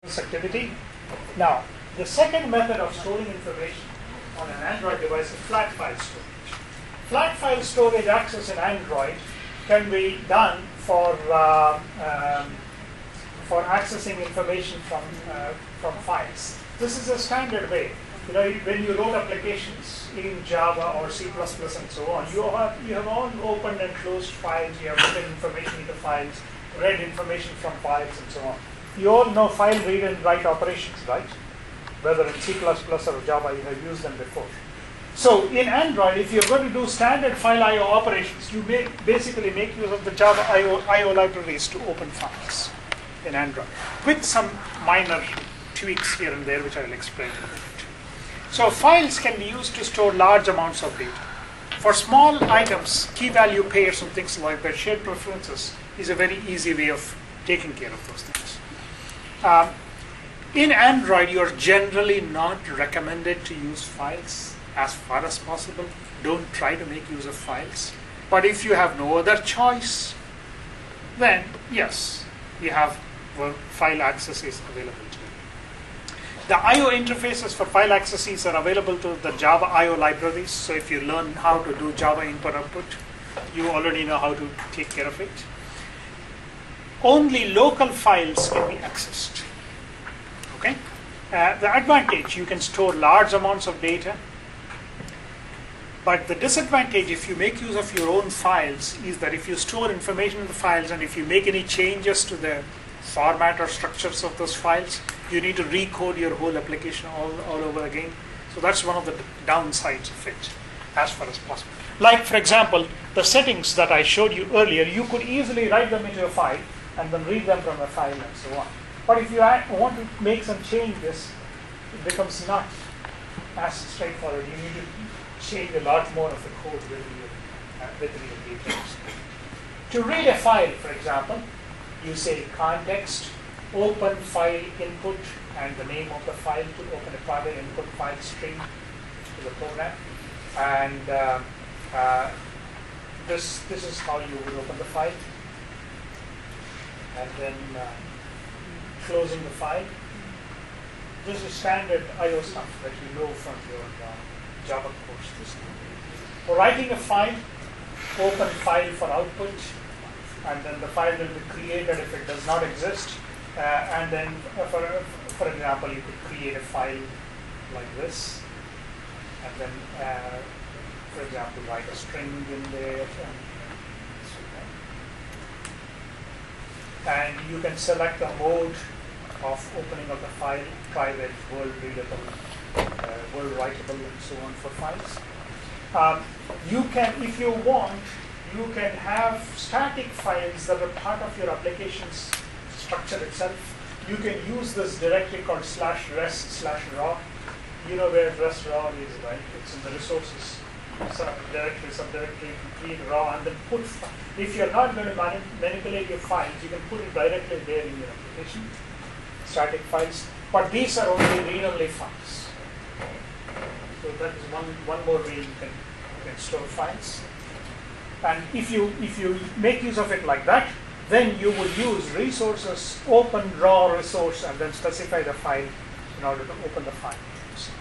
this activity. Now, the second method of storing information on an Android device is flat file storage. Flat file storage access in Android can be done for accessing information from files. This is a standard way. When you wrote applications in Java or C++ and so on, you have all opened and closed files. You have written information into files, read information from files, and so on. You all know file read and write operations, right? Whether in C++ or Java, you have used them before. So in Android, if you're going to do standard file I/O operations, you basically make use of the Java I/O libraries to open files in Android, with some minor tweaks here and there, which I'll explain in a minute. So files can be used to store large amounts of data. For small items, key value pairs and things like that, shared preferences is a very easy way of taking care of those things. In Android, you're generally not recommended to use files as far as possible. Don't try to make use of files. But if you have no other choice, then yes, you have file accesses available to you. The I/O interfaces for file accesses are available to the Java I/O libraries. So if you learn how to do Java input-output, you already know how to take care of it. Only local files can be accessed. Okay? The advantage, you can store large amounts of data. But the disadvantage, if you make use of your own files, is that if you store information in the files and if you make any changes to the format or structures of those files, you need to recode your whole application all over again. So that's one of the downsides of it, as far as possible. Like, for example, the settings that I showed you earlier, you could easily write them into a file and then read them from a file and so on. But if you want to make some changes, it becomes not as straightforward. You need to change a lot more of the code within your details. To read a file, for example, you say context, open file input, and the name of the file to open a private input file string to the program. And this is how you would open the file. And then closing the file. This is standard I/O stuff that you know from your Java course. For writing a file, open file for output, and then the file will be created if it does not exist. And then, for example, you could create a file like this, and then, for example, write a string in there. And you can select the mode of opening of the file, private, world readable, world writable, and so on for files. You can, if you want, you can have static files that are part of your application's structure itself. You can use this directory called /res/raw. You know where res/raw is, right? It's in the resources subdirectory, create raw, and then put. If you're not going to manipulate your files, you can put it directly there in your application, static files. But these are only read-only files. So that is one more way you can store files. And if you make use of it like that, then you would use resources, open raw resource, and then specify the file in order to open the file. So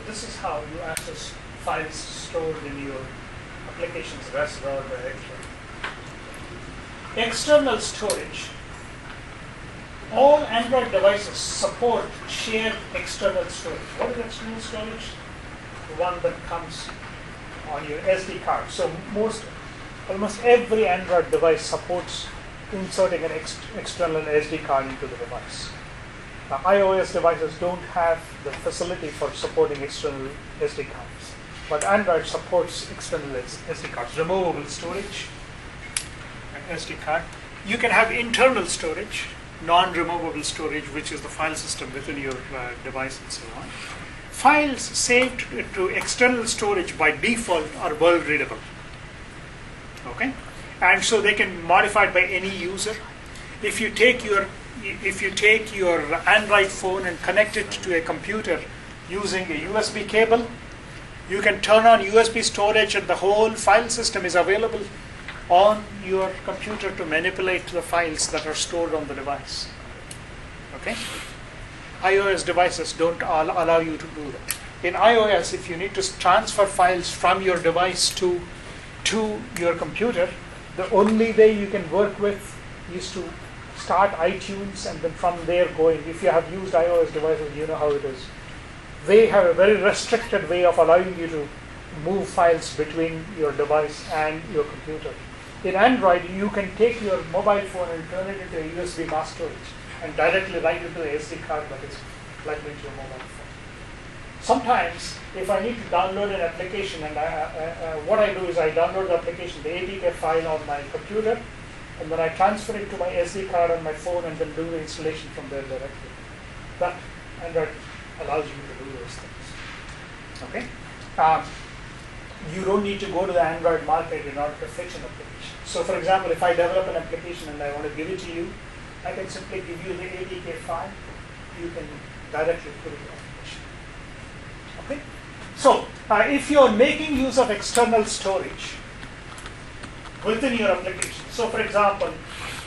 this is how you access files stored in your application's res raw directory. External storage. All Android devices support shared external storage. What is external storage? The one that comes on your SD card. So almost every Android device supports inserting an external SD card into the device. Now, iOS devices don't have the facility for supporting external SD cards, but Android supports external SD cards, removable storage, and SD card. You can have internal storage, non-removable storage, which is the file system within your device and so on. Files saved to external storage by default are world readable. Okay, and so they can be modified by any user. If you take your Android phone and connect it to a computer using a USB cable, you can turn on USB storage, and the whole file system is available on your computer to manipulate the files that are stored on the device. Okay, iOS devices don't allow you to do that. In iOS, if you need to transfer files from your device to your computer, the only way you can work with is to start iTunes and then from there going. If you have used iOS devices, you know how it is. They have a very restricted way of allowing you to move files between your device and your computer. In Android, you can take your mobile phone and turn it into a USB mass storage and directly write it to the SD card that is plugged into your mobile phone. Sometimes, if I need to download an application, and what I do is I download the application, the APK file on my computer, and then I transfer it to my SD card on my phone and then do the installation from there directly. That Android allows you to do those things. Okay? You don't need to go to the Android market in order to fetch an application. So for example, if I develop an application and I want to give it to you, I can simply give you the APK file. You can directly put it in the application. Okay? So if you're making use of external storage within your application, so for example,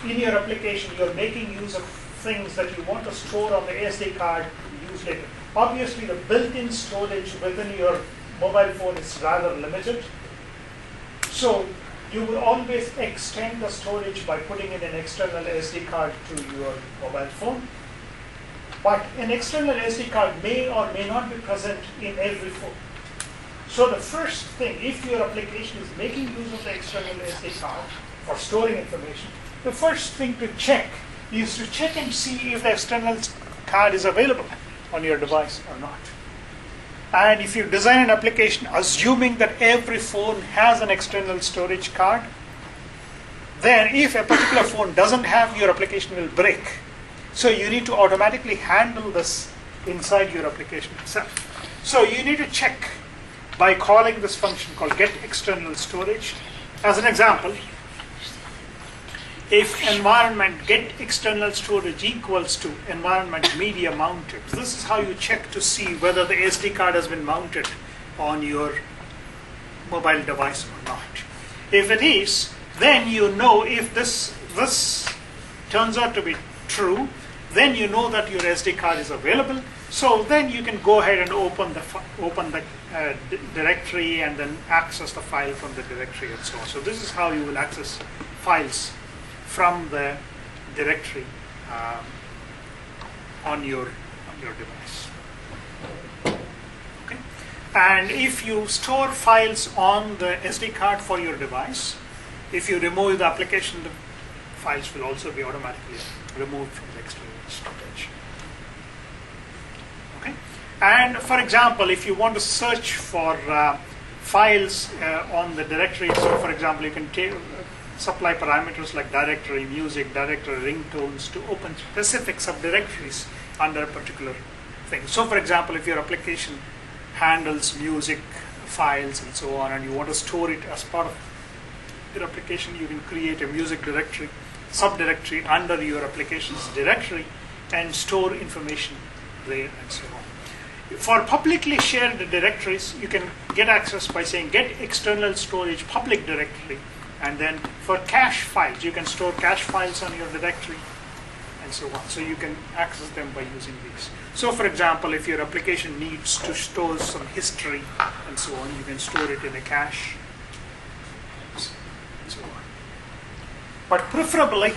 in your application, you're making use of things that you want to store on the SD card to use later. Obviously, the built-in storage within your mobile phone is rather limited. So you will always extend the storage by putting in an external SD card to your mobile phone. But an external SD card may or may not be present in every phone. So the first thing, if your application is making use of the external SD card for storing information, the first thing to check is to check and see if the external card is available on your device or not. And if you design an application assuming that every phone has an external storage card, then if a particular phone doesn't have, your application will break. So you need to automatically handle this inside your application itself. So you need to check by calling this function called getExternalStorage. As an example, if environment getExternalStorage equals to environment media mounted, this is how you check to see whether the SD card has been mounted on your mobile device or not. If it is, then you know if this turns out to be true, then you know that your SD card is available. So then you can go ahead and open the directory and then access the file from the directory and so on. So this is how you will access files from the directory on your device. Okay? And if you store files on the SD card for your device, if you remove the application, the files will also be automatically removed from the external storage. Okay? And for example, if you want to search for files on the directory, so for example, you can supply parameters like directory music, directory ringtones to open specific subdirectories under a particular thing. So for example, if your application handles music files and so on, and you want to store it as part of your application, you can create a music directory, subdirectory under your application's directory and store information there and so on. For publicly shared directories, you can get access by saying get external storage public directory. And then for cache files, you can store cache files on your directory and so on. So you can access them by using these. So for example, if your application needs to store some history and so on, you can store it in a cache and so on. But preferably,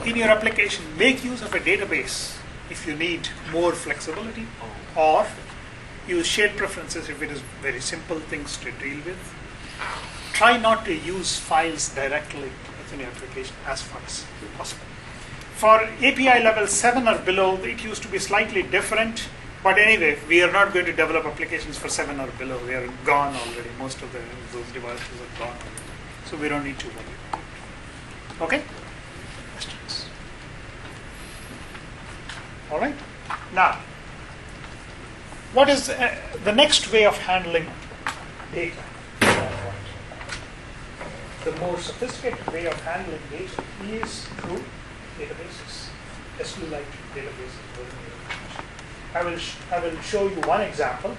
in your application, make use of a database if you need more flexibility, or use shared preferences if it is very simple things to deal with. Try not to use files directly within your application as far as possible. For API level 7 or below, it used to be slightly different. But anyway, we are not going to develop applications for 7 or below. They are gone already. Most of those devices are gone already. So we don't need to worry about it. Okay? Questions? All right? Now, what is the next way of handling data? The more sophisticated way of handling data is through databases, SQLite databases. I will show you one example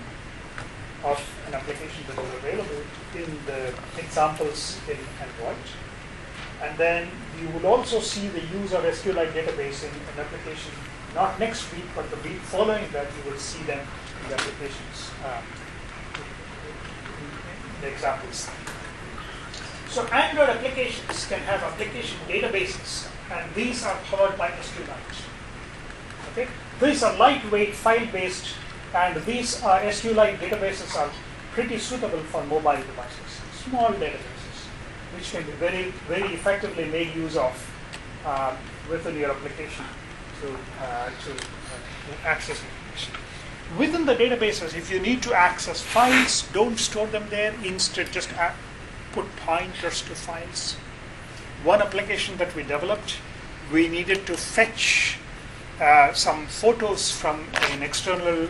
of an application that is available in the examples in Android. And then you will also see the use of SQLite database in an application, not next week, but the week following that. You will see them in the applications, in the examples. So Android applications can have application databases, and these are powered by SQLite. Okay? These are lightweight, file-based, and these SQLite databases are pretty suitable for mobile devices, small databases, which can be very, very effectively made use of within your application to access information. Within the databases, if you need to access files, don't store them there. Instead, just put pointers to files. One application that we developed, we needed to fetch some photos from an external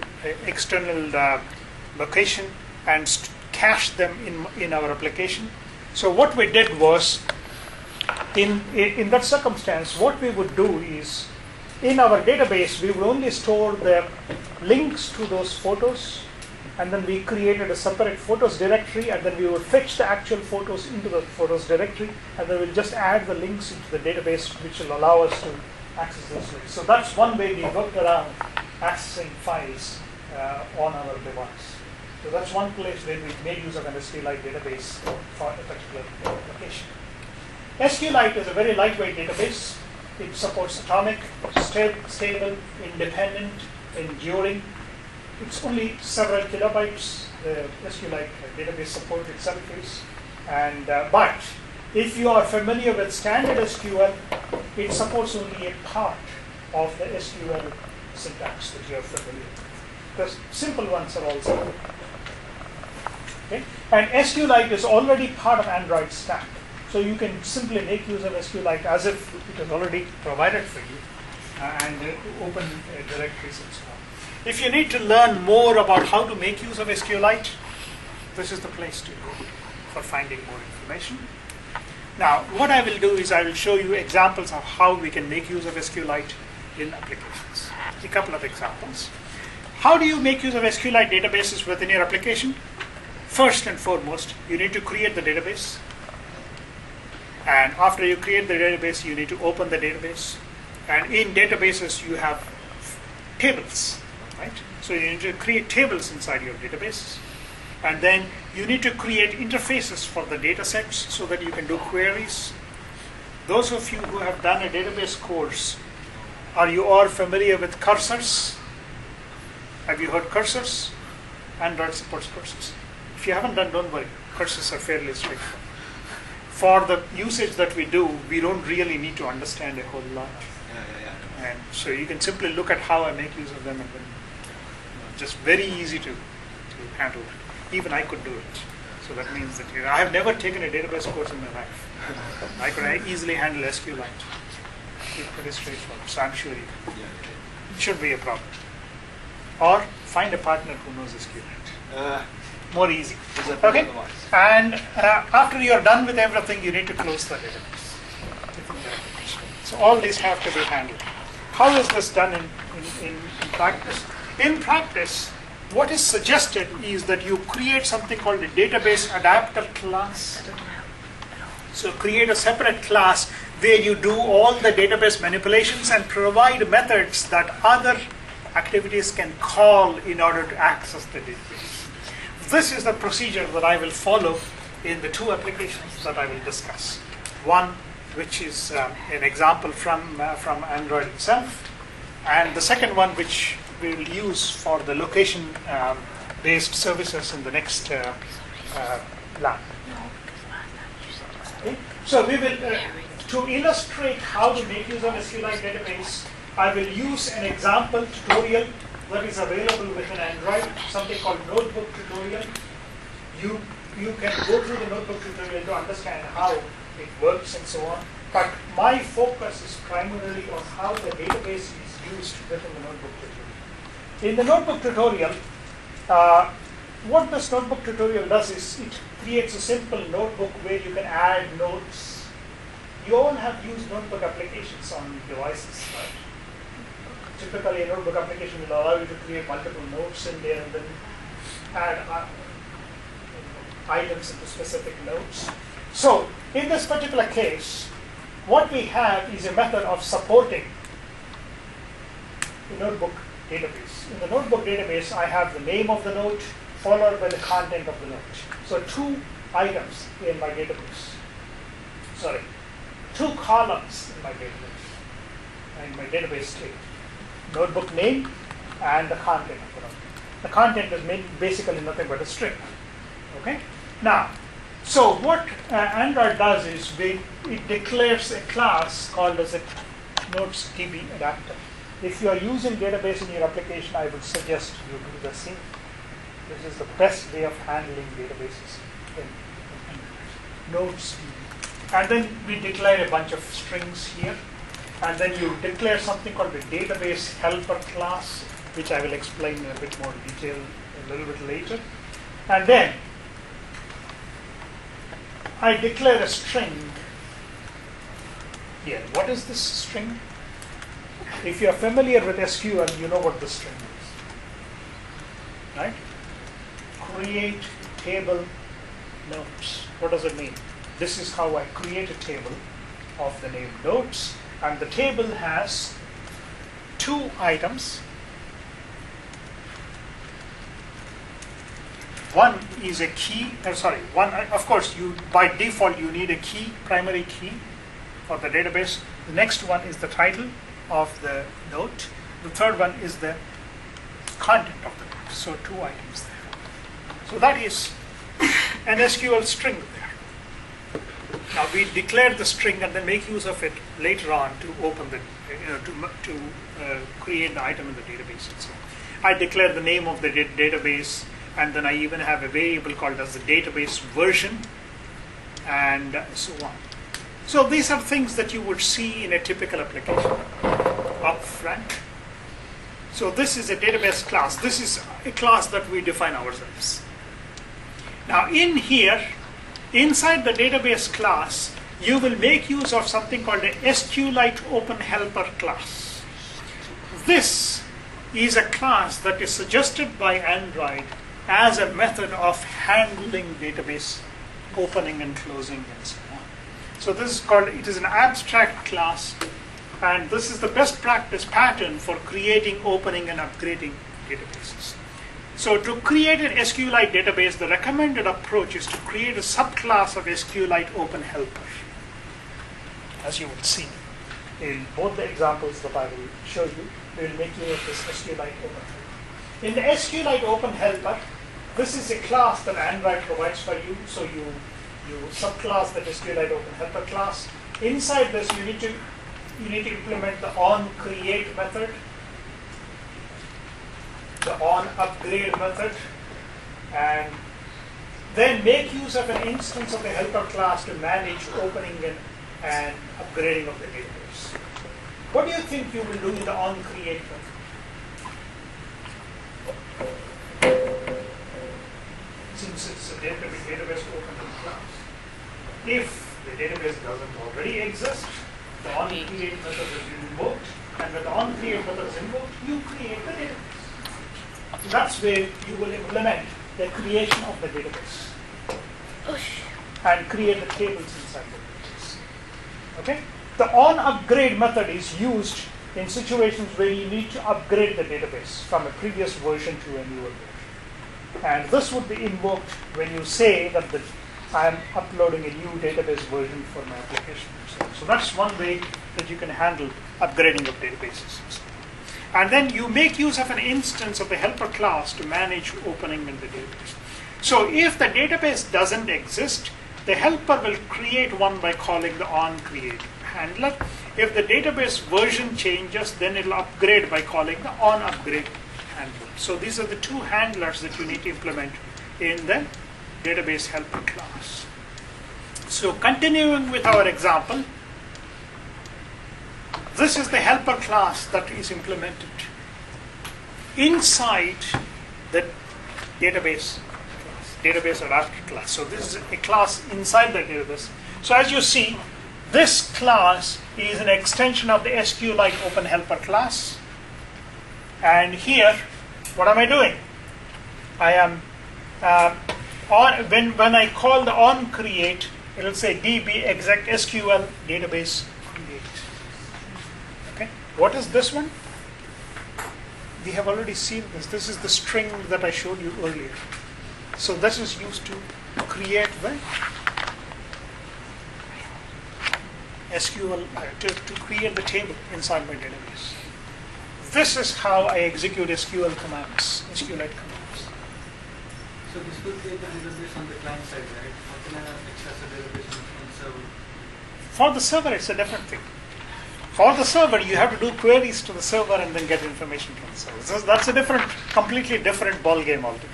location and cache them in our application. So what we did was, in that circumstance, what we would do is, in our database, we would only store the links to those photos, and then we created a separate photos directory, and then we would fetch the actual photos into the photos directory, and then we'll just add the links into the database, which will allow us to access those links. So that's one way we worked around accessing files on our device. So that's one place where we made use of an SQLite database for a particular application. SQLite is a very lightweight database. It supports atomic, stable, independent, enduring. It's only several kilobytes. The SQLite database support itself is. And but if you are familiar with standard SQL, it supports only a part of the SQL syntax that you are familiar with. The simple ones are also. Okay? And SQLite is already part of Android stack. So you can simply make use of SQLite as if it is already provided for you and open directories and so on. If you need to learn more about how to make use of SQLite, this is the place to go for finding more information. Now, what I will do is I will show you examples of how we can make use of SQLite in applications. A couple of examples. How do you make use of SQLite databases within your application? First and foremost, you need to create the database. And after you create the database, you need to open the database. And in databases, you have tables, right? So you need to create tables inside your databases. And then you need to create interfaces for the data sets so that you can do queries. Those of you who have done a database course, are you all familiar with cursors? Have you heard cursors? Android supports cursors. If you haven't done, don't worry. Cursors are fairly straightforward. For the usage that we do, we don't really need to understand a whole lot. And so you can simply look at how I make use of them, and then, just very easy to handle. Even I could do it. So that means that I have never taken a database course in my life. I could easily handle SQLite. It's pretty straightforward. So I'm sure it shouldn't be a problem. Or find a partner who knows SQLite. More easy. Okay. And after you're done with everything, you need to close the database. So all these have to be handled. How is this done in practice? In practice, what is suggested is that you create something called a database adapter class. So create a separate class where you do all the database manipulations and provide methods that other activities can call in order to access the database. This is the procedure that I will follow in the two applications that I will discuss. One, which is an example from Android itself, and the second one, which we will use for the location-based services in the next lab. Okay? So we will, to illustrate how to make use of SQLite database, I will use an example tutorial that is available within Android, something called Notebook tutorial. You can go through the Notebook tutorial to understand how it works and so on. But my focus is primarily on how the database is used within the Notebook tutorial. In the Notebook tutorial, what this Notebook tutorial does is it creates a simple notebook where you can add notes. You all have used notebook applications on devices, right? Typically, a notebook application will allow you to create multiple notes in there and then add items into specific notes. So, in this particular case, what we have is a method of supporting the notebook database. In the notebook database, I have the name of the note followed by the content of the note. So 2 items in my database. Sorry, 2 columns in my database, in my database table. Notebook name and the content of the note. The content is basically nothing but a string. Okay. Now, so what Android does is it declares a class called as a notes DB adapter. If you are using database in your application, I would suggest you do the same. This is the best way of handling databases in notes DB. And then we declare a bunch of strings here. And then you declare something called the database helper class, which I will explain in a bit more detail a little bit later. And then I declare a string here. What is this string? If you are familiar with SQL, you know what the string is. Right? Create table notes. What does it mean? This is how I create a table of the name notes. And the table has 2 items. One is a key, of course, by default you need a key, primary key for the database. The next one is the title of the note. The third one is the content of the note. So 2 items there. So that is an SQL string there. Now we declare the string and then make use of it later on to open the, to create the item in the database. So I declare the name of the database. And then I even have a variable called as the database version, and so on. So these are things that you would see in a typical application up front. So this is a database class. This is a class that we define ourselves. Now in here, inside the database class, you will make use of something called a SQLiteOpenHelper class. This is a class that is suggested by Android as a method of handling database opening and closing and so on. So this is called, it is an abstract class, and this is the best practice pattern for creating, opening, and upgrading databases. So to create an SQLite database, the recommended approach is to create a subclass of SQLiteOpenHelper, as you will see in both the examples that I will show you. We will make use of this SQLiteOpenHelper. In the SQLiteOpenHelper, this is a class that Android provides for you. So you subclass the SQLiteOpenHelper class. Inside this, you need to implement the onCreate method, the onUpgrade method, and then make use of an instance of the helper class to manage opening and upgrading of the database. What do you think you will do in the onCreate method? Since it's a database open class, if the database doesn't already exist, the onCreate method is invoked, and when the onCreate method is invoked, you create the database. So that's where you will implement the creation of the database and create the tables inside the database. Okay? The onUpgrade method is used in situations where you need to upgrade the database from a previous version to a newer version. And this would be invoked when you say that I am uploading a new database version for my application. So that's one way that you can handle upgrading of databases. And then you make use of an instance of the helper class to manage opening in the database. So if the database doesn't exist, the helper will create one by calling the onCreate handler. If the database version changes, then it will upgrade by calling the onUpgrade handler. So these are the 2 handlers that you need to implement in the database helper class. So continuing with our example, this is the helper class that is implemented inside the database adapter class. So this is a class inside the database. So as you see, this class is an extension of the SQLiteOpenHelper class. And here, what am I doing? I am when I call the onCreate, it will say db exec SQL database create. Okay, what is this one? We have already seen this. This is the string that I showed you earlier. So this is used to create the SQL, to create the table inside my database. This is how I execute SQL commands, SQLite commands. So this could create the database on the client side, right? How can I access the database on the server? For the server, it's a different thing. For the server, you have to do queries to the server and then get information from the server. So that's a completely different ball game altogether.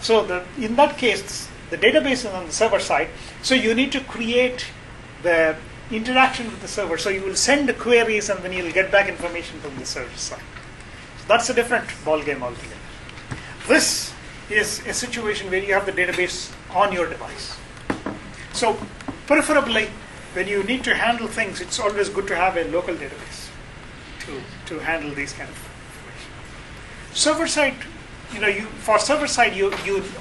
So in that case, the database is on the server side. So you need to create the interaction with the server. So you will send the queries and then you'll get back information from the server side. So that's a different ball game altogether. This is a situation where you have the database on your device. So preferably, when you need to handle things, it's always good to have a local database to handle these kind of information. Server side, for server side, you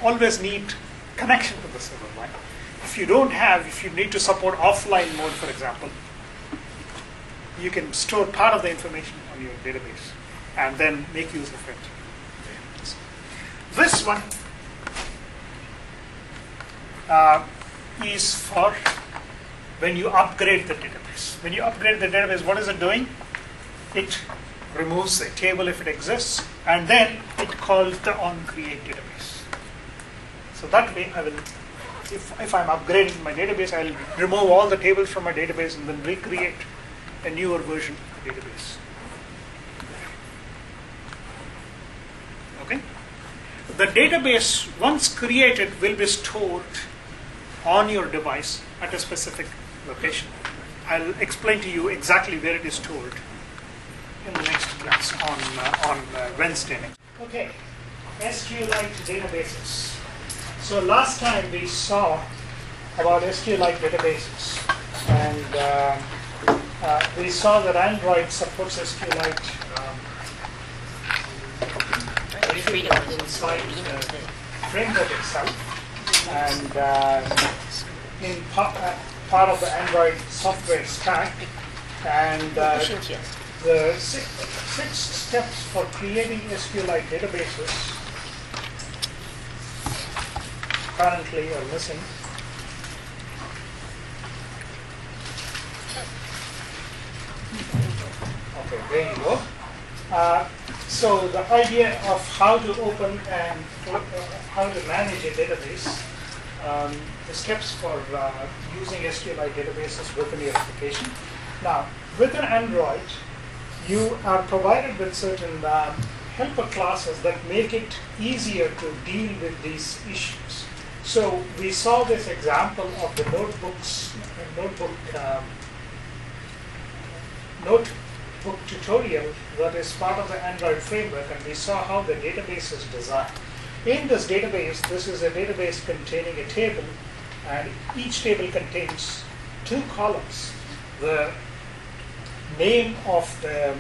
always need connection to the server, right? If you need to support offline mode, for example, you can store part of the information on your database and then make use of it. This one is for when you upgrade the database. When you upgrade the database, what is it doing? It removes a table if it exists, and then it calls the onCreate database. So that way, I will, if I'm upgrading my database, I will remove all the tables from my database and then recreate a newer version of the database. Okay? The database, once created, will be stored on your device at a specific location. I'll explain to you exactly where it is stored in the next class on Wednesday. Okay, SQLite databases. So last time we saw about SQLite databases, and we saw that Android supports SQLite inside the framework itself, and in part of the Android software stack, and the six steps for creating SQLite databases currently are missing. Okay, there you go. So the idea of how to open and how to manage a database, the steps for using SQLite databases within your application. Now, within Android, you are provided with certain helper classes that make it easier to deal with these issues. So we saw this example of the notebook tutorial that is part of the Android framework, and we saw how the database is designed. In this database, this is a database containing a table, and each table contains two columns: the name of the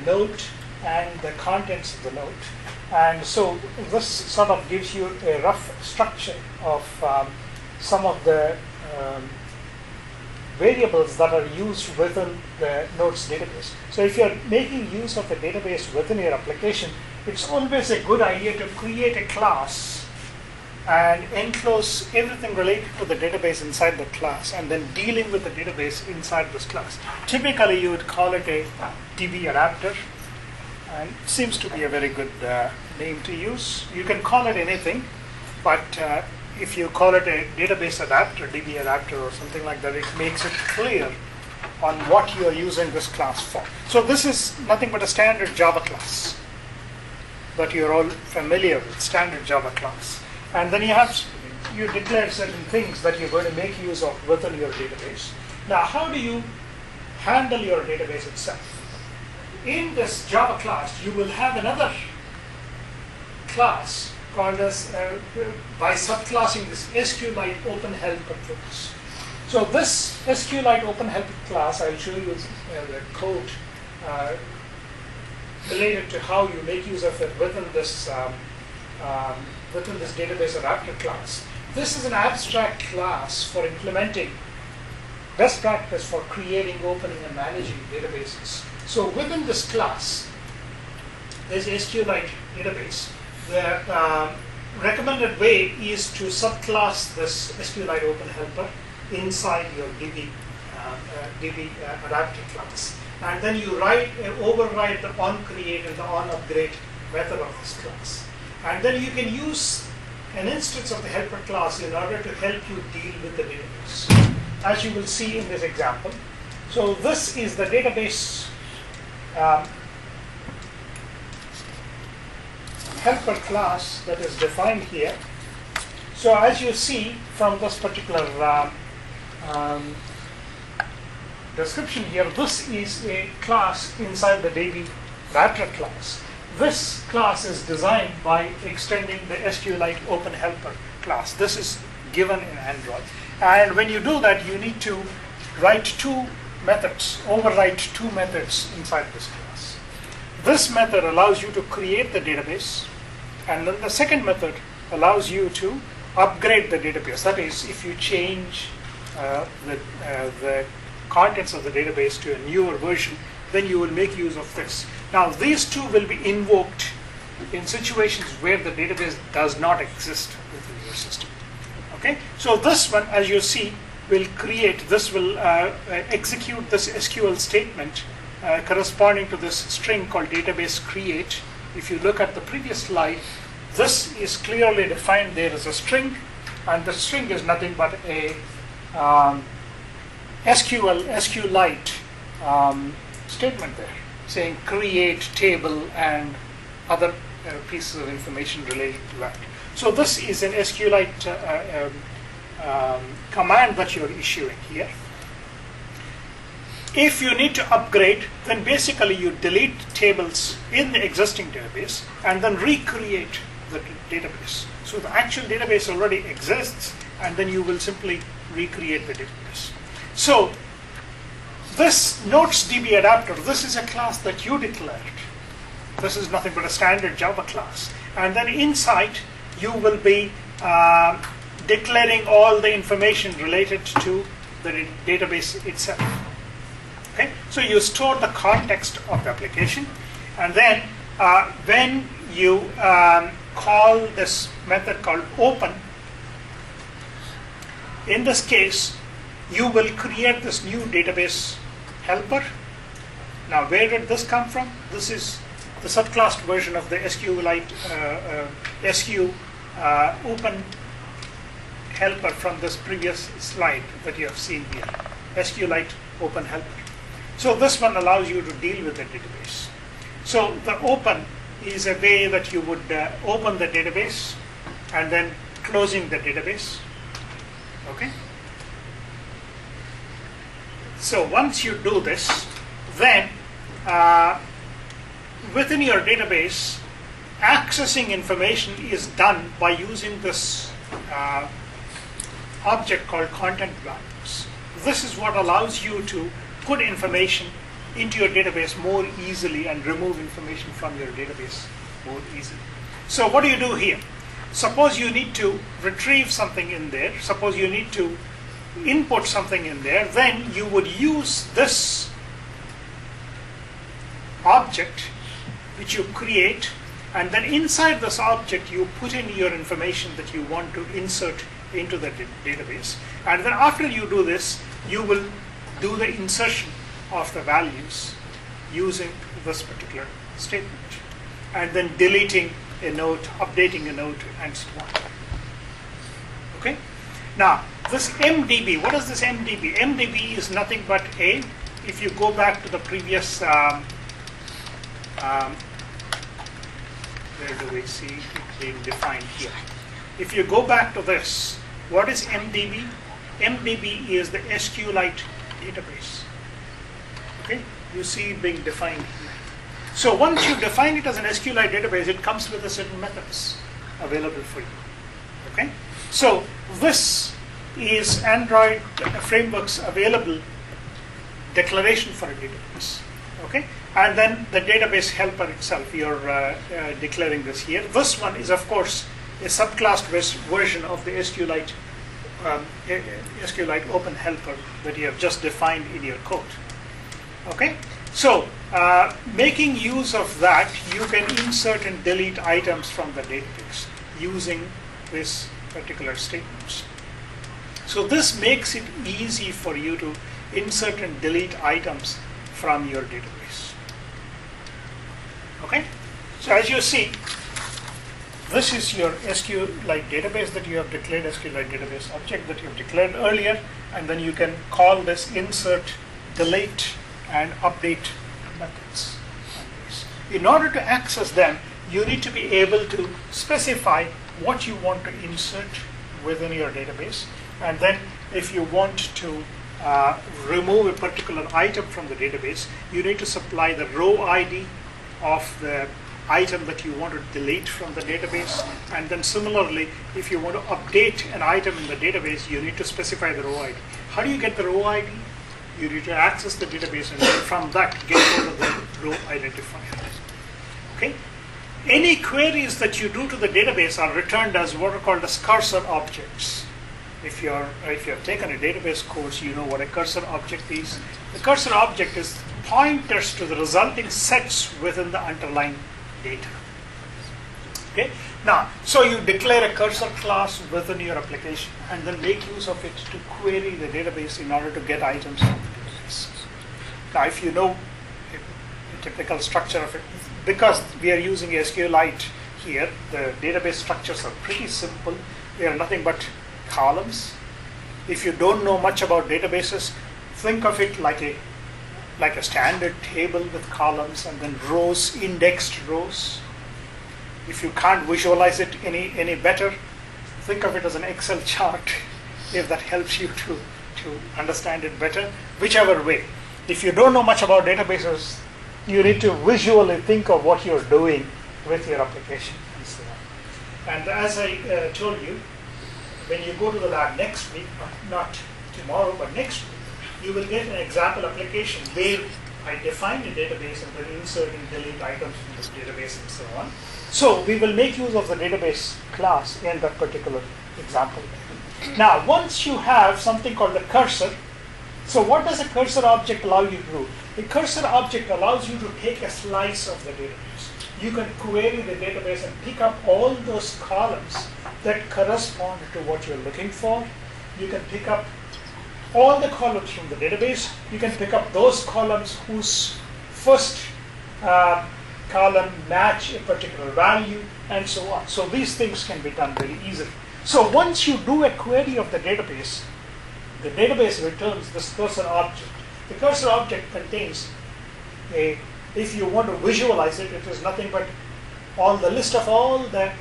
note and the contents of the note. And so this sort of gives you a rough structure of some of the variables that are used within the notes database. So if you're making use of a database within your application, it's always a good idea to create a class and enclose everything related to the database inside the class, and then dealing with the database inside this class. Typically, you would call it a DB adapter, and it seems to be a very good name to use. You can call it anything, but if you call it a database adapter, DB adapter or something like that, it makes it clear on what you are using this class for. So this is nothing but a standard Java class that you're all familiar with, standard Java class. And then you declare certain things that you're going to make use of within your database. Now, how do you handle your database itself? In this Java class, you will have another class called as, by subclassing this SQLiteOpenHelper class. So this SQLiteOpenHelper class, I'll show you the code related to how you make use of it within this database adapter class. This is an abstract class for implementing best practice for creating, opening, and managing databases. So within this class, there's SQLite database. The recommended way is to subclass this SQLiteOpenHelper inside your DB adapter class. And then you override the onCreate and the onUpgrade method of this class. And then you can use an instance of the helper class in order to help you deal with the database, as you will see in this example. So this is the database helper class that is defined here. So as you see from this particular description here, this is a class inside the DB adapter class. This class is designed by extending the SQLiteOpenHelper class. This is given in Android. And when you do that, you need to write two methods, override two methods inside this class. This method allows you to create the database, and then the second method allows you to upgrade the database. That is, if you change the contents of the database to a newer version, then you will make use of this. Now, these two will be invoked in situations where the database does not exist within your system. Okay, so this one, as you see, will execute this SQL statement corresponding to this string called database create. If you look at the previous slide, this is clearly defined there as a string, and the string is nothing but a SQLite statement there, saying create table and other pieces of information related to that. So this is an SQLite command that you're issuing here. If you need to upgrade, then basically you delete tables in the existing database and then recreate the database. So the actual database already exists, and then you will simply recreate the database. So this Notes DB adapter, this is a class that you declared. This is nothing but a standard Java class. And then inside, you will be declaring all the information related to the database itself. Okay? So you store the context of the application, and then when you call this method called open, in this case, you will create this new database helper. Now, where did this come from? This is the subclassed version of the SQLite OpenHelper from this previous slide that you have seen here, SQLiteOpenHelper. So this one allows you to deal with the database. So the open is a way that you would open the database and then closing the database. Okay. So once you do this, then within your database, accessing information is done by using this object called content values. This is what allows you to put information into your database more easily and remove information from your database more easily. So what do you do here? Suppose you need to retrieve something in there. Suppose you need to input something in there. Then you would use this object which you create, and then inside this object you put in your information that you want to insert into the database. And then after you do this, you will do the insertion of the values using this particular statement, and then deleting a note, updating a note, and so on. Okay? Now, this MDB, what is this MDB? MDB is nothing but if you go back to the previous, where do we see it being defined here? If you go back to this, what is MDB? MDB is the SQLite database. Okay? You see it being defined here. So once you define it as an SQLite database, it comes with a certain methods available for you. Okay? So this is Android framework's available declaration for a database. Okay? And then the database helper itself, you're declaring this here. This one is, of course, a subclassed version of the SQLite SQLite OpenHelper that you have just defined in your code. Okay, so making use of that, you can insert and delete items from the database using this particular statements. So this makes it easy for you to insert and delete items from your database. Okay, so as you see, this is your SQLite database that you have declared, SQLite database object that you have declared earlier, and then you can call this insert, delete, and update methods. In order to access them, you need to be able to specify what you want to insert within your database, and then if you want to remove a particular item from the database, you need to supply the row ID of the item that you want to delete from the database, and then similarly, if you want to update an item in the database, you need to specify the row ID. How do you get the row ID? You need to access the database and then from that get hold of the row identifier. Okay? Any queries that you do to the database are returned as what are called as cursor objects. If you have taken a database course, you know what a cursor object is. The cursor object is pointers to the resulting sets within the underlying data. Okay? Now, so you declare a cursor class within your application and then make use of it to query the database in order to get items from the database. Now, if you know a typical structure of it, because we are using SQLite here, the database structures are pretty simple. They are nothing but columns. If you don't know much about databases, think of it like a standard table with columns and then rows, indexed rows. If you can't visualize it any better, think of it as an Excel chart, if that helps you to understand it better. Whichever way. If you don't know much about databases, you need to visually think of what you're doing with your application and so on. And as I told you, when you go to the lab next week, not tomorrow, but next week, you will get an example application where I define a database and then insert and delete items from this database and so on. So we will make use of the database class in that particular example. Now, once you have something called the cursor, so what does a cursor object allow you to do? A cursor object allows you to take a slice of the database. You can query the database and pick up all those columns that correspond to what you're looking for. You can pick up all the columns from the database. You can pick up those columns whose first column match a particular value, and so on. So these things can be done very easily. So once you do a query of the database returns this cursor object. The cursor object contains if you want to visualize it, it is nothing but the list of all the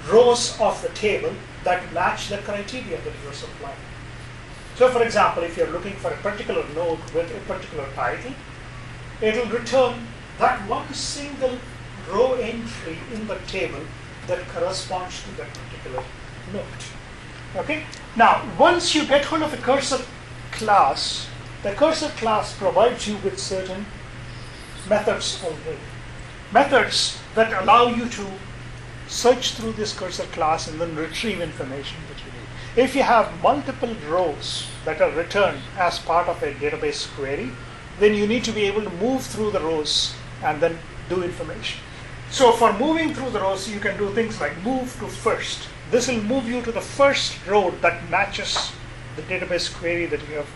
rows of the table that match the criteria that you are supplying. So for example, if you're looking for a particular node with a particular title, it will return that one single row entry in the table that corresponds to that particular node. Okay? Now, once you get hold of the cursor class, the cursor class provides you with certain methods already. Methods that allow you to search through this cursor class and then retrieve information that you need. If you have multiple rows that are returned as part of a database query, then you need to be able to move through the rows and then do information. So for moving through the rows, you can do things like move to first. This will move you to the first row that matches the database query that you have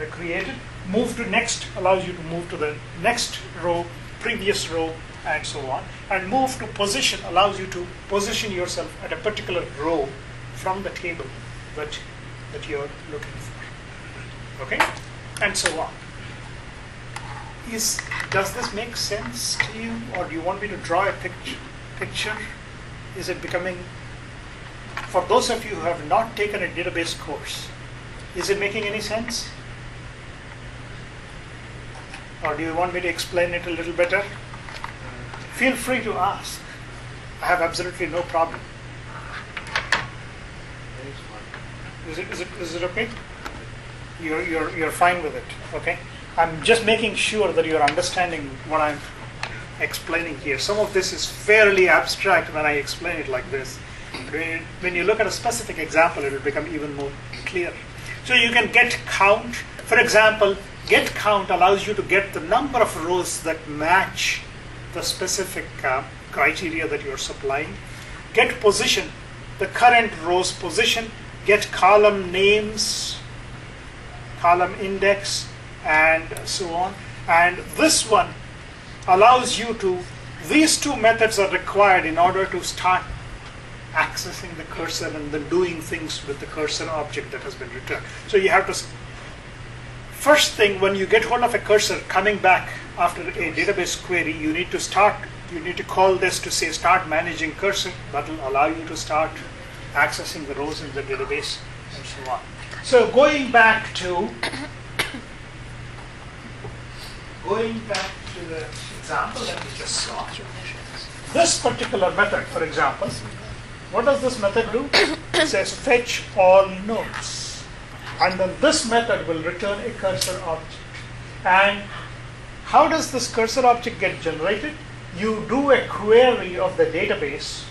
created. Move to next allows you to move to the next row, previous row, and so on. And move to position allows you to position yourself at a particular row from the table that you're looking for. Okay? And so on. Does this make sense to you, or do you want me to draw a picture? Is it becoming, for those of you who have not taken a database course, is it making any sense? Or do you want me to explain it a little better? Feel free to ask. I have absolutely no problem. Is it okay? You're fine with it, okay? I'm just making sure that you're understanding what I'm explaining here. Some of this is fairly abstract when I explain it like this. When you look at a specific example, it will become even more clear. So you can get count. For example, get count allows you to get the number of rows that match the specific criteria that you're supplying. Get position, the current row's position. Get column names, column index, and so on. And this one allows you to, these two methods are required in order to start accessing the cursor and then doing things with the cursor object that has been returned. So you have to, first thing, when you get hold of a cursor coming back after a database query, you need to call this to say start managing cursor. That will allow you to start accessing the rows in the database and so on. So going back to the example that we just saw, this particular method, for example, what does this method do? It says fetch all nodes, and then this method will return a cursor object. And how does this cursor object get generated? You do a query of the database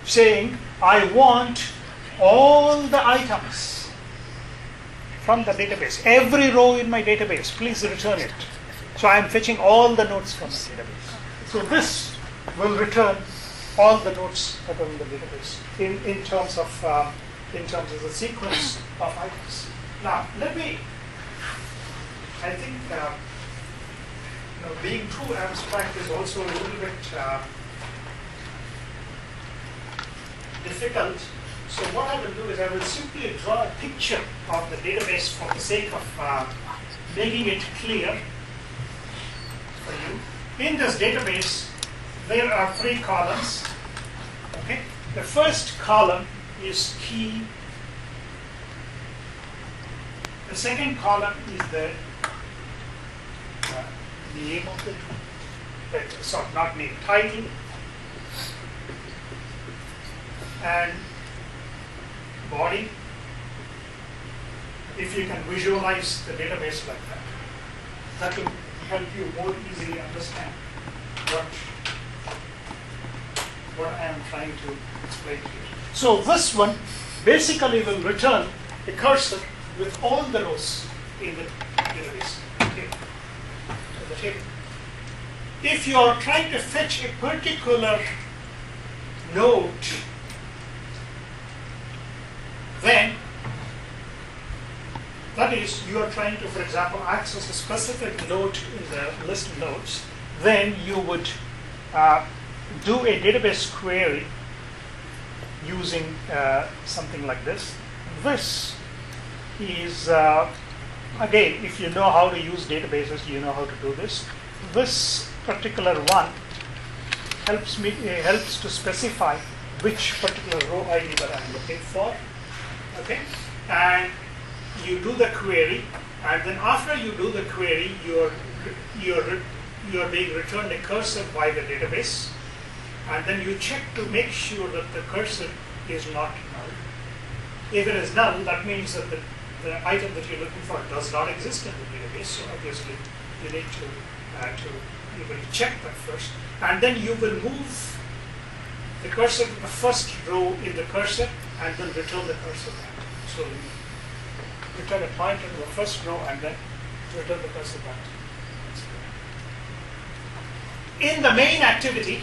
saying, I want all the items from the database, every row in my database, please return it. So I'm fetching all the nodes from the database. So this will return all the nodes that are in the database in terms of the sequence of items. Now, I think being too abstract is also a little bit difficult. So what I will do is I will simply draw a picture of the database for the sake of making it clear for you. In this database, there are 3 columns. Okay, the first column is key. The second column is the name of the, sorry, not name, title, and body. If you can visualize the database like that, that will help you more easily understand what I am trying to explain here. So this one basically will return a cursor with all the rows in the database. Okay. So the table. If you are trying to fetch a particular node, then that is, you are trying to, for example, access a specific node in the list of nodes, then you would do a database query using something like this. This is, again, if you know how to use databases, you know how to do this. This particular one helps to specify which particular row ID that I'm looking for. Okay, and you do the query, and then after you do the query, you are being returned a cursor by the database, and then you check to make sure that the cursor is not null. If it is null, that means that the item that you're looking for does not exist in the database. So obviously, you need you will check that first, and then you will move the cursor to the first row in the cursor, and then return the cursor back. So you return a pointer to the first row, and then return the cursor back. In the main activity,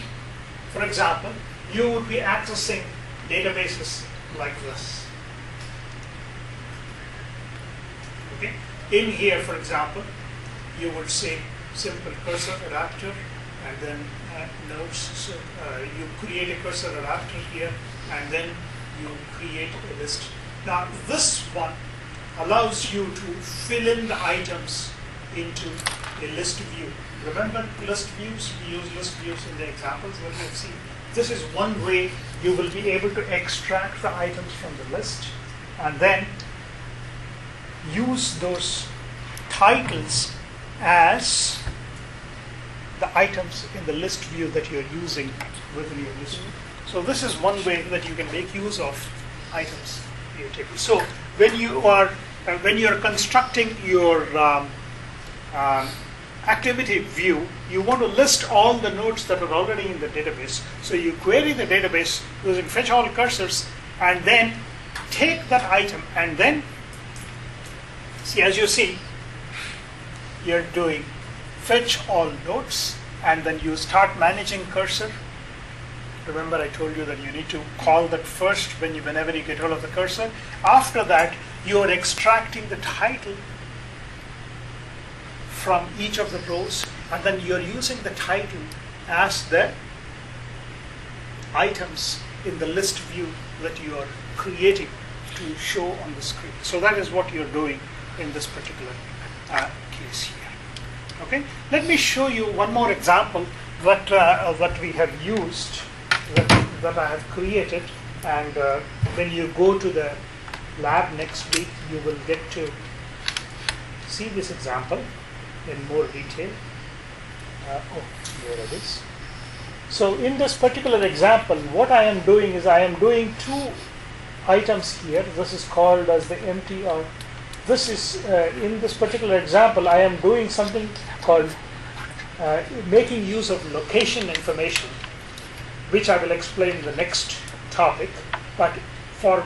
for example, you would be accessing databases like this. Okay. In here, for example, you would say simple cursor adapter, and then nodes. So you create a cursor adapter here, and then you create a list. Now this one allows you to fill in the items into a list view. Remember list views? We use list views in the examples that we have seen. This is one way you will be able to extract the items from the list and then use those titles as the items in the list view that you're using within your list view. So this is one way that you can make use of items in your table. So when you are constructing your activity view, you want to list all the nodes that are already in the database. So you query the database using fetch all cursors, and then take that item and then, see, as you see, you're doing fetch all nodes, and then you start managing cursor. Remember, I told you that you need to call that first whenever you get hold of the cursor. After that, you are extracting the title from each of the rows, and then you're using the title as the items in the list view that you are creating to show on the screen. So that is what you're doing in this particular case here. Okay, let me show you one more example that we have used, that I have created, and when you go to the lab next week, you will get to see this example in more detail. There it is. So in this particular example, what I am doing is I am doing two items here. This is called as the MTR. This is, in this particular example, I am doing something called making use of location information, which I will explain in the next topic. But for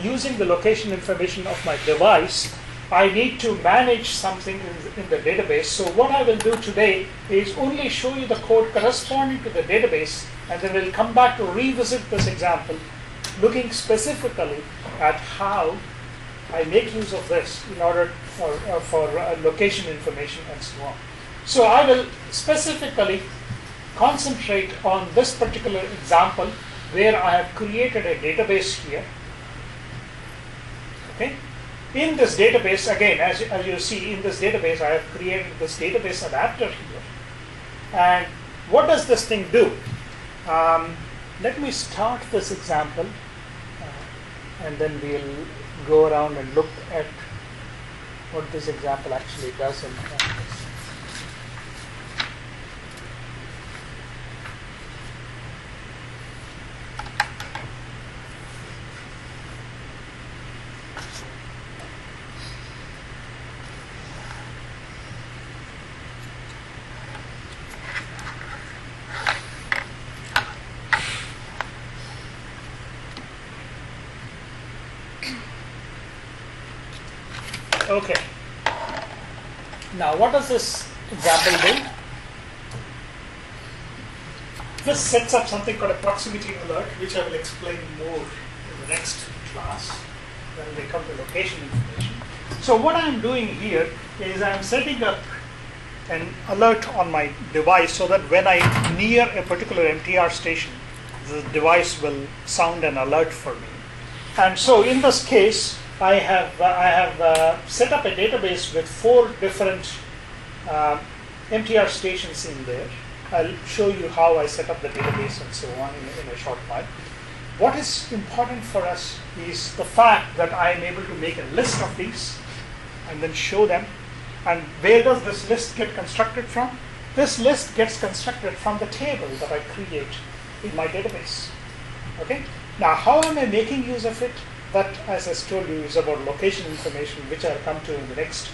using the location information of my device, I need to manage something in the database. So what I will do today is only show you the code corresponding to the database, and then we'll come back to revisit this example, looking specifically at how I make use of this in order for location information and so on. So I will specifically concentrate on this particular example where I have created a database here. Okay. In this database, again, as you see, in this database, I have created this database adapter here. And what does this thing do? Let me start this example, and then we'll go around and look at what this example actually does in practice. Okay. Now, what does this example do? This sets up something called a proximity alert, which I will explain more in the next class when we come to location information. So what I'm doing here is I'm setting up an alert on my device so that when I near a particular MTR station, the device will sound an alert for me. And so in this case, I have set up a database with 4 different MTR stations in there. I'll show you how I set up the database and so on in a short while. What is important for us is the fact that I am able to make a list of these and then show them. And where does this list get constructed from? This list gets constructed from the table that I create in my database. Okay. Now, how am I making use of it? That, as I told you, is about location information, which I'll come to in the next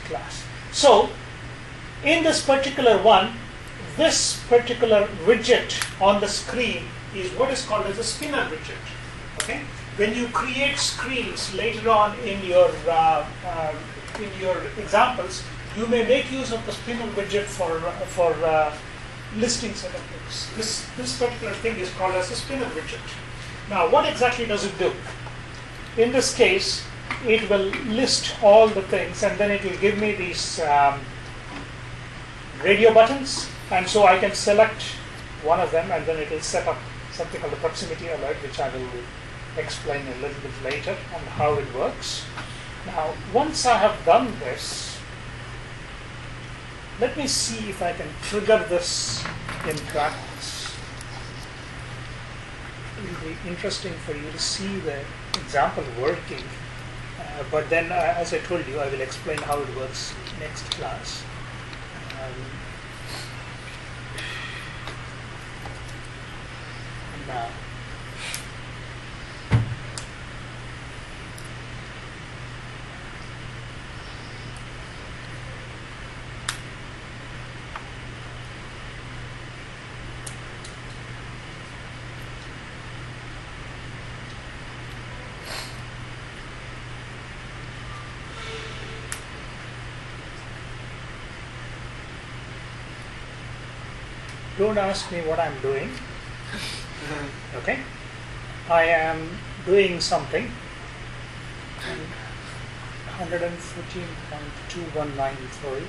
class. So, in this particular one, this particular widget on the screen is what is called as a spinner widget. Okay, when you create screens later on in your examples, you may make use of the spinner widget for listing set of things. This particular thing is called as a spinner widget. Now, what exactly does it do? In this case, it will list all the things, and then it will give me these radio buttons, and so I can select one of them, and then it will set up something called the proximity alert, which I will explain a little bit later on how it works. Now, once I have done this, let me see if I can trigger this in practice. It will be interesting for you to see the example working, but then, as I told you, I will explain how it works next class. Now, don't ask me what I'm doing. Okay, I am doing something. 114.2193.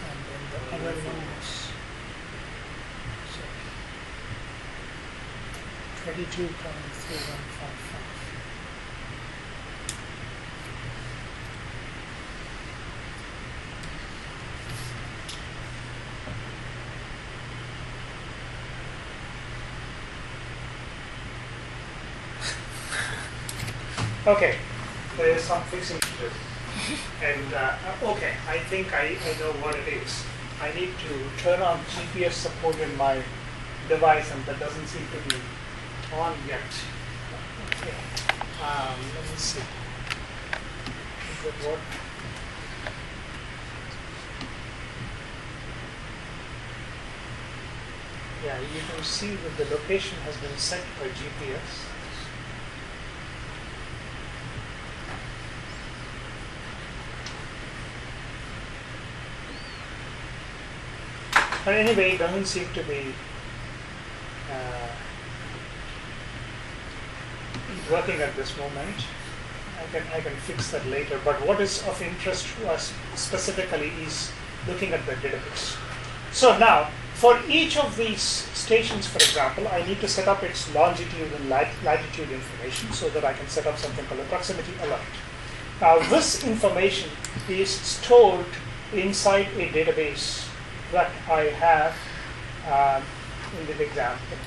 And then the other one is 22.3155. Okay, there is some fixing to do. And okay, I think I know what it is. I need to turn on GPS support in my device, and that doesn't seem to be on yet. Okay, let me see. Is it what? Yeah, you can see that the location has been set by GPS. But anyway, it doesn't seem to be working at this moment. I can fix that later. But what is of interest to us specifically is looking at the database. So now, for each of these stations, for example, I need to set up its longitude and latitude information so that I can set up something called a proximity alert. Now, this information is stored inside a database that I have in the example,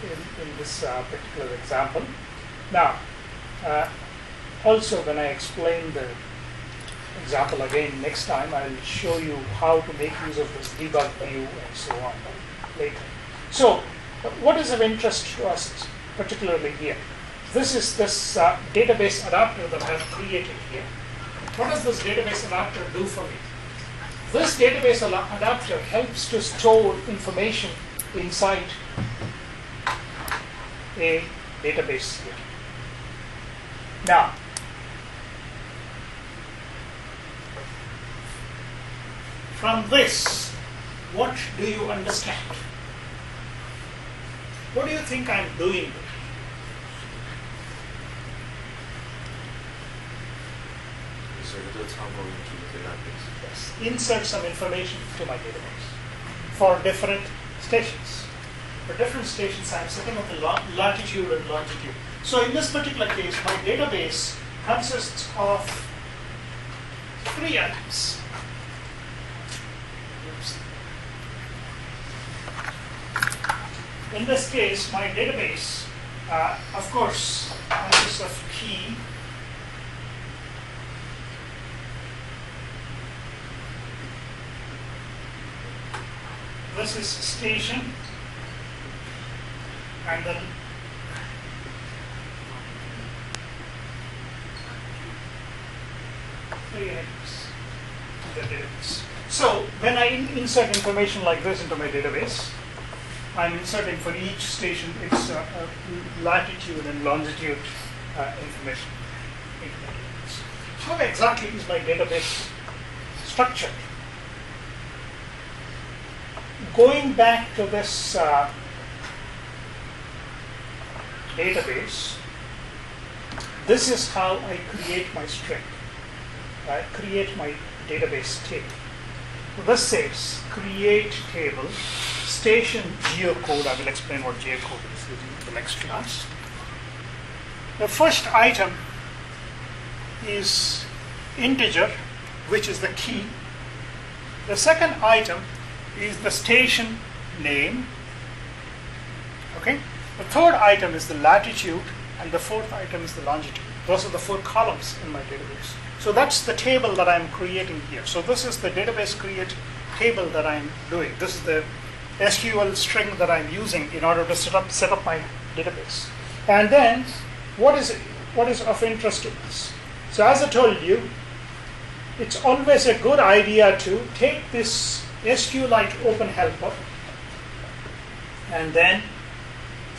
in this particular example. Now, also when I explain the example again next time, I'll show you how to make use of this debug view and so on later. So, what is of interest to us particularly here? This is this database adapter that I have created here. What does this database adapter do for me? This database adapter helps to store information inside a database here. Now, from this, what do you understand? What do you think I'm doing? Yes, insert some information to my database for different stations. For different stations, I'm setting up the latitude and longitude. So in this particular case, my database consists of 3 items. Oops. In this case, my database, of course, consists of key, this is station, and then three items in the database. So when I insert information like this into my database, I'm inserting for each station its latitude and longitude information into my database. How exactly is my database structured? Going back to this database, this is how I create my string. I create my database table. This says create table, station geocode. I will explain what geocode is in the next class. The first item is integer, which is the key. The second item is the station name. Okay. The third item is the latitude, and the fourth item is the longitude. Those are the 4 columns in my database. So that's the table that I'm creating here. So this is the database create table that I'm doing. This is the SQL string that I'm using in order to set up my database. And then what is of interest to us? So as I told you, it's always a good idea to take this SQLite OpenHelper and then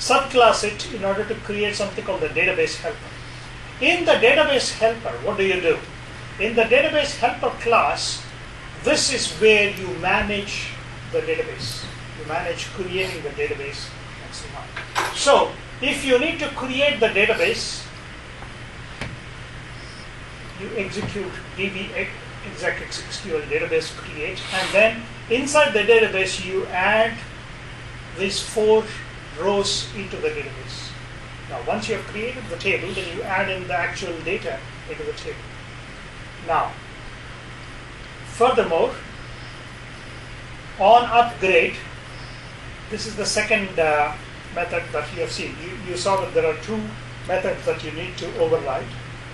subclass it in order to create something called the database helper. In the database helper, what do you do? In the database helper class, this is where you manage the database. You manage creating the database and so on. So, if you need to create the database, you execute db exec SQL database create, and then inside the database you add these 4 rows into the database. Now, once you have created the table, then you add in the actual data into the table. Now, furthermore, on upgrade, this is the second method that you have seen. You saw that there are 2 methods that you need to override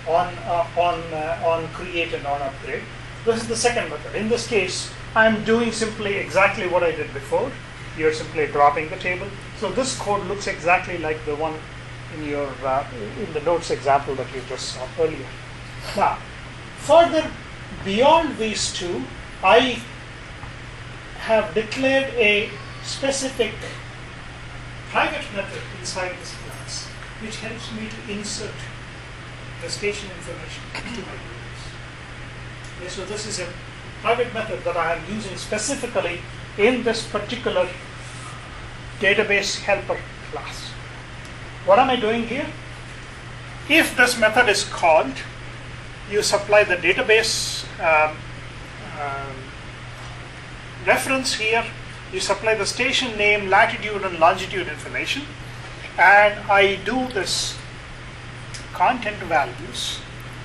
on create and on upgrade. This is the second method. In this case, I'm doing simply exactly what I did before. You're simply dropping the table. So this code looks exactly like the one in your in the notes example that you just saw earlier. Now, further beyond these 2, I have declared a specific private method inside this class, which helps me to insert the station information into my database. Okay, so this is a private method that I am using specifically in this particular database helper class. What am I doing here? If this method is called, you supply the database reference here, you supply the station name, latitude and longitude information, and I do this content values,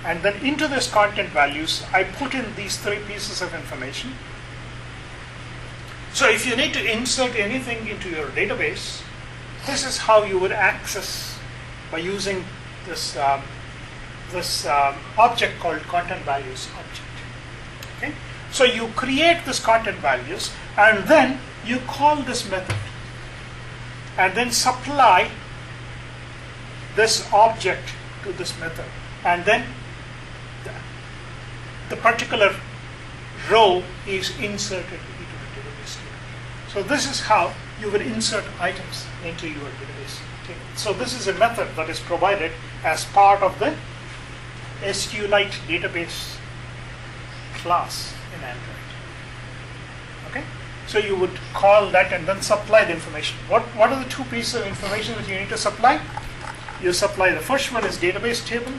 and then into this content values I put in these 3 pieces of information. So if you need to insert anything into your database, this is how you would access by using this object called content values object. Okay? So you create this content values, and then you call this method, and then supply this object to this method, and then the particular row is inserted into the database table. So this is how you will insert items into your database table. So this is a method that is provided as part of the SQLite database class in Android. Okay? So you would call that and then supply the information. What are the 2 pieces of information that you need to supply? You supply the first one is database table,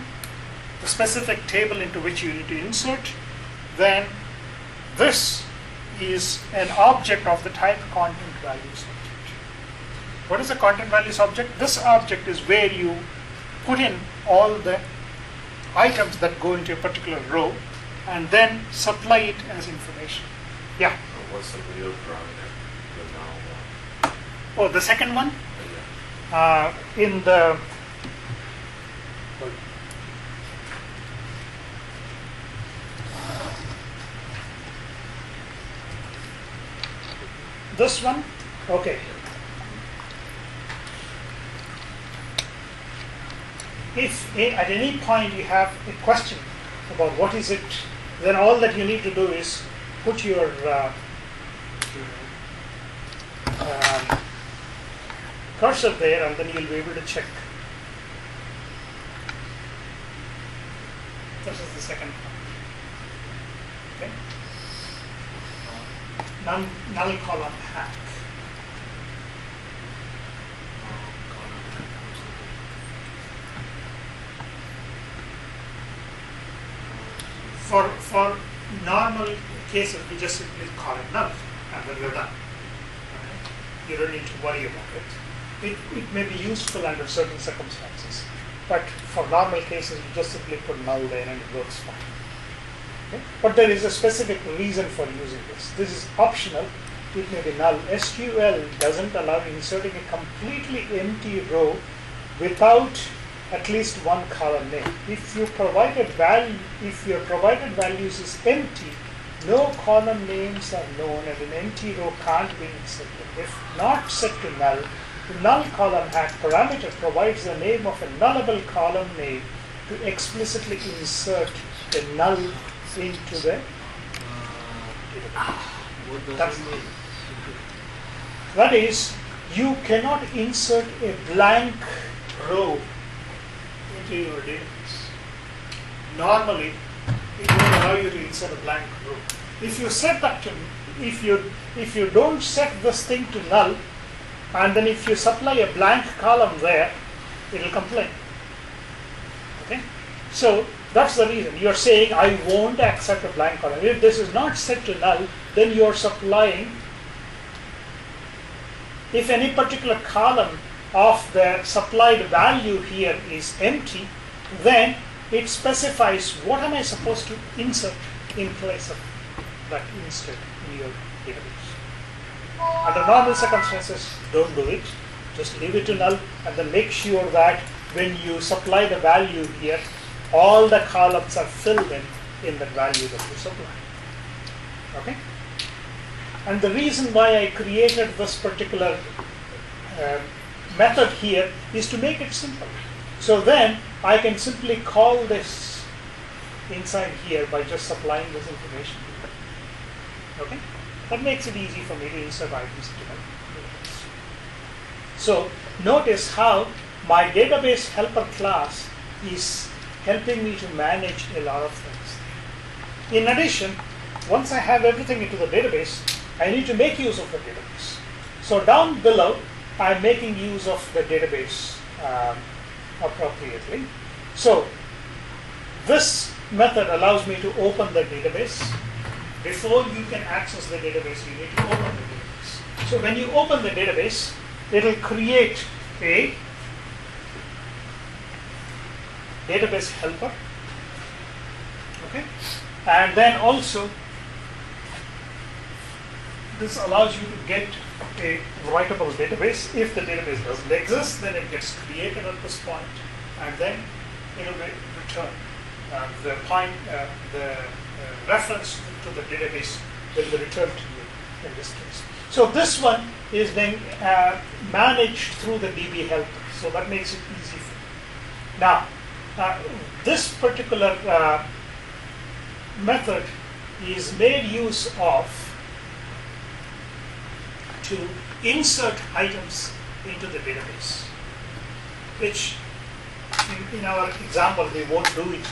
the specific table into which you need to insert. Then this is an object of the type content values object. What is the content values object? This object is where you put in all the items that go into a particular row and then supply it as information. Yeah? What's the real parameter? The now one. Oh, the second one? Yeah. In the this one? Okay. If at any point you have a question about what is it, then all that you need to do is put your cursor there, and then you'll be able to check. This is the second one. Okay. Null column hack. For normal cases, we just simply call it null, and then we're done. Okay? You don't need to worry about it. It may be useful under certain circumstances, but for normal cases, you just simply put null there and it works fine. Okay? But there is a specific reason for using this. This is optional. It may be null. SQL doesn't allow inserting a completely empty row without at least one column name. If your provided values is empty, no column names are known and an empty row can't be inserted. If not set to null, the null column hack parameter provides the name of a nullable column name to explicitly insert the null into the What does it mean? that is, you cannot insert a blank row into your database. Normally, it won't allow you to insert a blank row. If you set that to, if you don't set this thing to null, and then if you supply a blank column there, it will complain. Okay, so that's the reason you're saying I won't accept a blank column. If this is not set to null, then you're supplying. If any particular column of the supplied value here is empty, then it specifies what am I supposed to insert in place of that insert in your database. Under normal circumstances, don't do it. Just leave it to null and then make sure that when you supply the value here, all the columns are filled in the value that you supply. Okay? And the reason why I created this particular method here is to make it simple. So then I can simply call this inside here by just supplying this information. Okay? That makes it easy for me to insert items into my database. So notice how my database helper class is helping me to manage a lot of things. In addition, once I have everything into the database, I need to make use of the database. So down below, I'm making use of the database appropriately. So this method allows me to open the database. Before you can access the database, you need to open the database. So when you open the database, it will create a database helper. Okay? And then also, this allows you to get a writable database. If the database doesn't exist, then it gets created at this point, and then it will return the reference to the database will be returned to you in this case. So this one is being managed through the DB helper, so that makes it easy for you. Now, this particular method is made use of to insert items into the database, which in our example we won't do it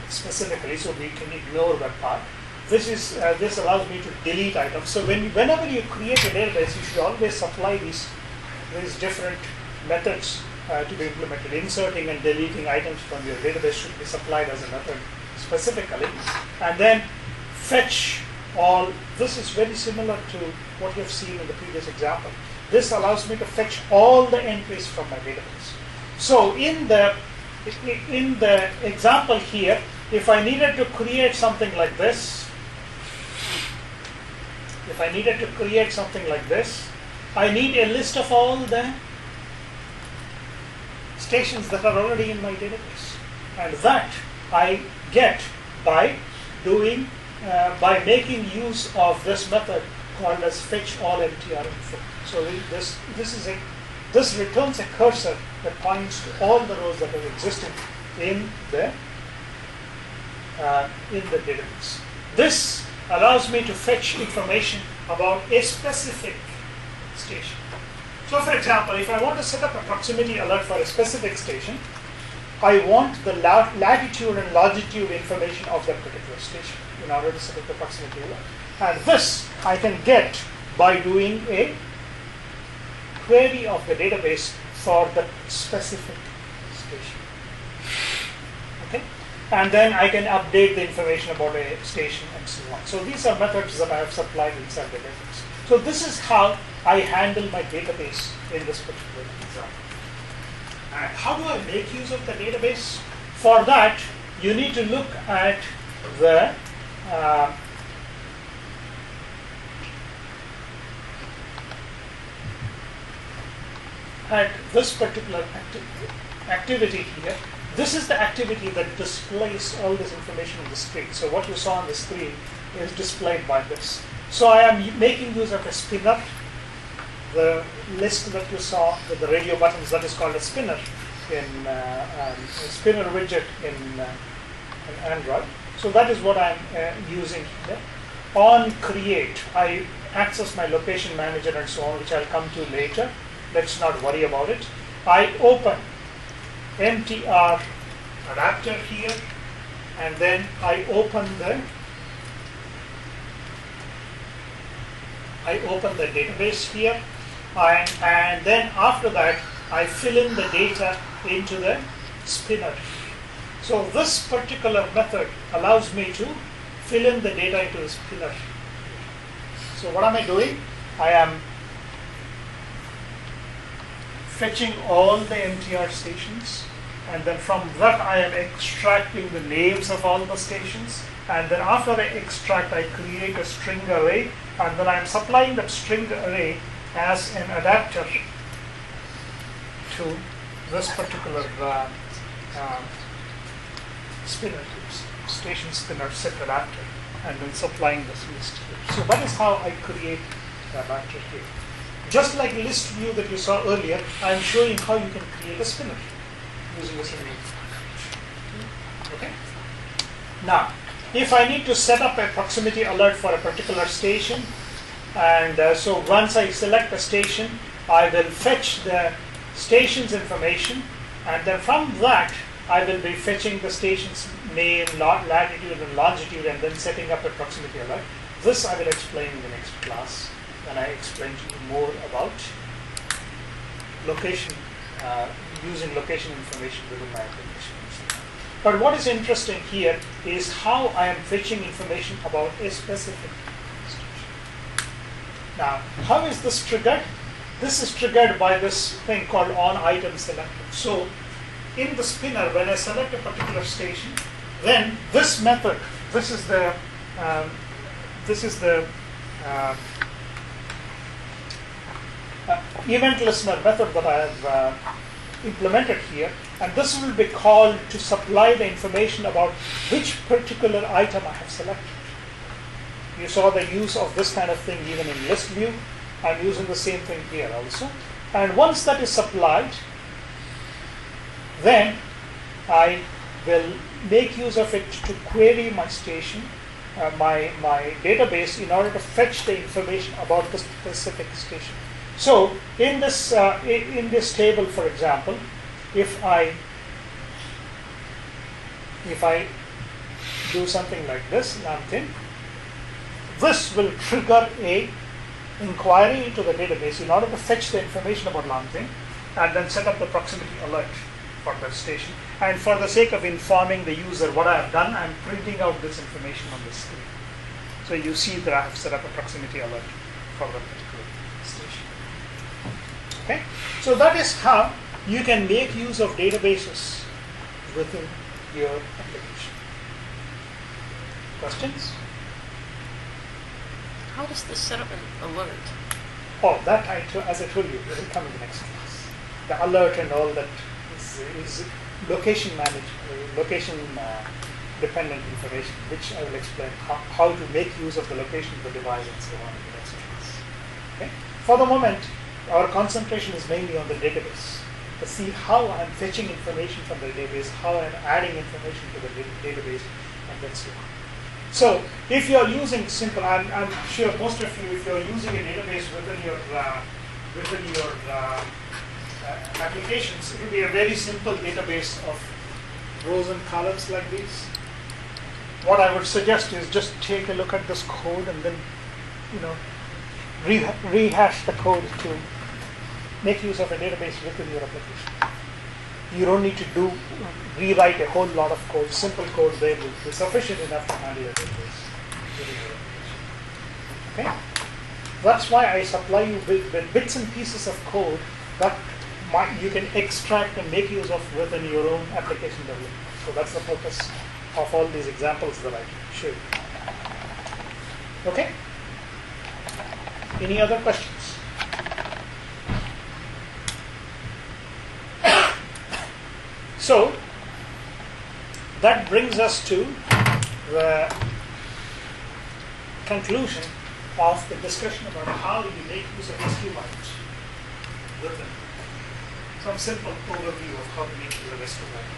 specifically, so we can ignore that part. This allows me to delete items. So whenever you create a database, you should always supply these different methods to be implemented. Inserting and deleting items from your database should be supplied as a method specifically, and then fetch all. This is very similar to what you have seen in the previous example. This allows me to fetch all the entries from my database. So in the example here, if I needed to create something like this, I need a list of all the stations that are already in my database, and that I get by doing by making use of this method called as fetch all MTR info. So this returns a cursor that points to all the rows that are existing in the database. This allows me to fetch information about a specific station. So for example, if I want to set up a proximity alert for a specific station, I want the latitude and longitude information of that particular station in order to set up the proximity alert. And this I can get by doing a query of the database for the specific station. Okay? And then I can update the information about a station and so on. So these are methods that I have supplied inside the database. So this is how I handle my database in this particular example. And how do I make use of the database? For that, you need to look at the this particular activity here. This is the activity that displays all this information on the screen. So what you saw on the screen is displayed by this. So I am making use of a spinner. The list that you saw with the radio buttons, that is called a spinner in a spinner widget in Android. So that is what I'm using here. On create, I access my location manager and so on, which I'll come to later. Let's not worry about it. I open MTR adapter here, and then I open the database here, and then after that I fill in the data into the spinner. So this particular method allows me to fill in the data into the spinner. So what am I doing? I am fetching all the MTR stations, and then from that I am extracting the names of all the stations, and then after I extract, I create a string array, and then I am supplying that string array as an adapter to this particular spinner, station spinner set adapter, and then supplying this list. So that is how I create the adapter here. Just like the list view that you saw earlier, I am showing how you can create a spinner using the same Okay. Now, if I need to set up a proximity alert for a particular station, and so once I select a station, I will fetch the station's information, and then from that I will be fetching the station's name, latitude and longitude, and then setting up a proximity alert. This I will explain in the next class when I explain to you more about location, using location information within my application. But what is interesting here is how I am fetching information about a specific station. Now, how is this triggered? This is triggered by this thing called onItemSelector. So, in the spinner, when I select a particular station, then this method, this is the event listener method that I have implemented here, and this will be called to supply the information about which particular item I have selected. You saw the use of this kind of thing even in list view. I'm using the same thing here also. And once that is supplied, then I will make use of it to query my station, my database, in order to fetch the information about the specific station. So in this table, for example, if I do something like this, Lamtin, this will trigger a inquiry into the database in order to fetch the information about Lamtin, and then set up the proximity alert for that station. And for the sake of informing the user what I have done, I'm printing out this information on the screen. So you see that I have set up a proximity alert for that particular station. Okay, so that is how you can make use of databases within your application. Questions? How does this set up an alert? Oh, that as I told you, it will come in the next class. The alert and all that is location dependent information, which I will explain how to make use of the location of the device and so on in the next class. Okay? For the moment, our concentration is mainly on the database, to see how I'm fetching information from the database, how I'm adding information to the database, and then so on. So, if you are using simple, I'm sure most of you, if you are using a database within your applications, it will be a very simple database of rows and columns like these. What I would suggest is just take a look at this code and then, rehash the code to make use of a database within your application. You don't need to rewrite a whole lot of code. Simple code there will be sufficient enough to handle a database within your application. Okay? That's why I supply you with bits and pieces of code that you can extract and make use of within your own application development. So that's the purpose of all these examples that I showed you. Okay? Any other questions? So, that brings us to the conclusion of the discussion about how you make use of SQLite within some simple overview of how to make use of SQLite.